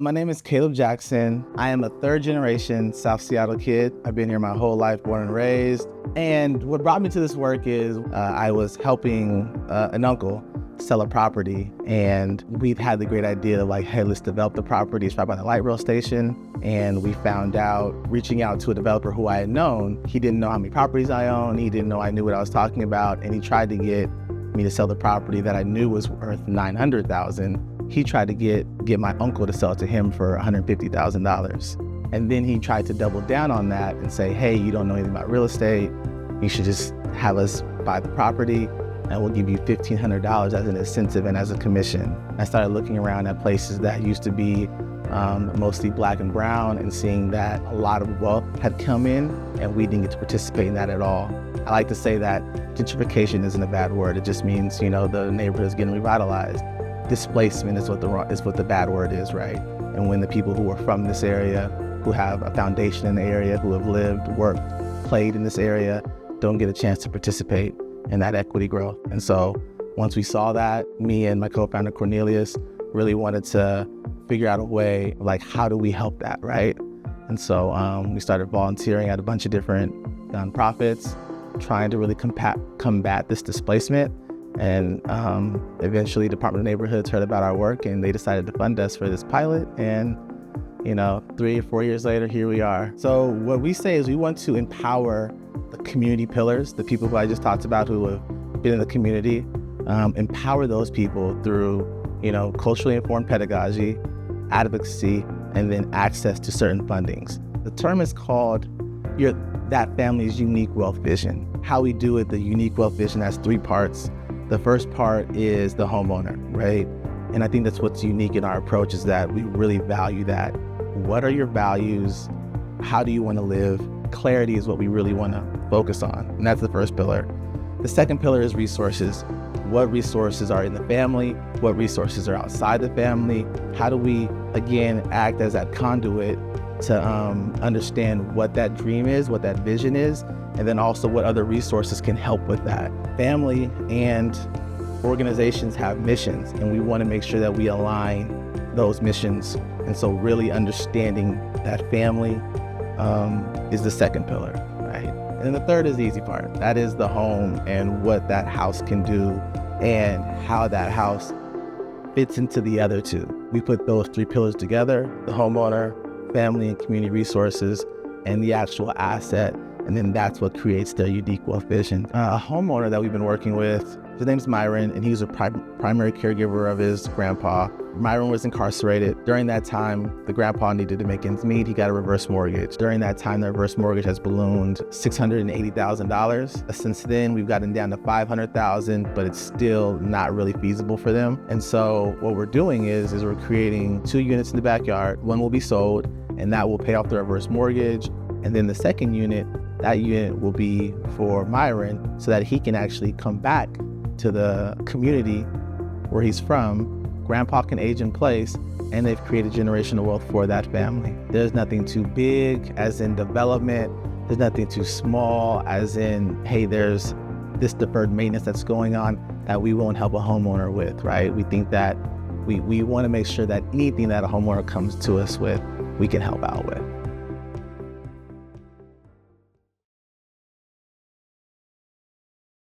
My name is Caleb Jackson. I am a third generation South Seattle kid. I've been here my whole life, born and raised. And what brought me to this work is I was helping an uncle sell a property, and we've had the great idea of hey, let's develop the property. It's right by the light rail station. And we found out, reaching out to a developer who I had known, he didn't know how many properties I owned. He didn't know I knew what I was talking about. And he tried to get me to sell the property that I knew was worth $900,000. He tried to get my uncle to sell it to him for $150,000. And then he tried to double down on that and say, hey, you don't know anything about real estate. You should just have us buy the property and we'll give you $1,500 as an incentive and as a commission. I started looking around at places that used to be mostly Black and brown and seeing that a lot of wealth had come in and we didn't get to participate in that at all. I like to say that gentrification isn't a bad word. It just means, the neighborhood is getting revitalized. Displacement is what the bad word is, right? And when the people who are from this area, who have a foundation in the area, who have lived, worked, played in this area, don't get a chance to participate in that equity growth. And so once we saw that, me and my co-founder Cornelius really wanted to figure out a way how do we help that, right? And so we started volunteering at a bunch of different nonprofits, trying to really combat this displacement. And eventually Department of Neighborhoods heard about our work and they decided to fund us for this pilot. And 3 or 4 years later, here we are. So what we say is we want to empower the community pillars, the people who I just talked about who have been in the community, empower those people through, culturally informed pedagogy, advocacy, and then access to certain fundings. The term is called that family's unique wealth vision. How we do it, the unique wealth vision has 3 parts. The first part is the homeowner, right? And I think that's what's unique in our approach is that we really value that. What are your values? How do you want to live? Clarity is what we really want to focus on. And that's the first pillar. The second pillar is resources. What resources are in the family? What resources are outside the family? How do we, again, act as that conduit to understand what that dream is, what that vision is, and then also what other resources can help with that. Family and organizations have missions, and we want to make sure that we align those missions. And so really understanding that family is the second pillar, right? And then the third is the easy part. That is the home and what that house can do and how that house fits into the other 2. We put those 3 pillars together, the homeowner, family and community resources, and the actual asset. And then that's what creates their unique wealth vision. A homeowner that we've been working with, his name's Myron, and he was a primary caregiver of his grandpa. Myron was incarcerated. During that time, the grandpa needed to make ends meet. He got a reverse mortgage. During that time, the reverse mortgage has ballooned $680,000. Since then, we've gotten down to $500,000, but it's still not really feasible for them. And so what we're doing is we're creating 2 units in the backyard. One will be sold, and that will pay off the reverse mortgage. And then the second unit, that unit will be for Myron so that he can actually come back to the community where he's from. Grandpa can age in place, and they've created generational wealth for that family. There's nothing too big as in development. There's nothing too small as in, hey, there's this deferred maintenance that's going on that we won't help a homeowner with, right? We think that we want to make sure that anything that a homeowner comes to us with, we can help out with.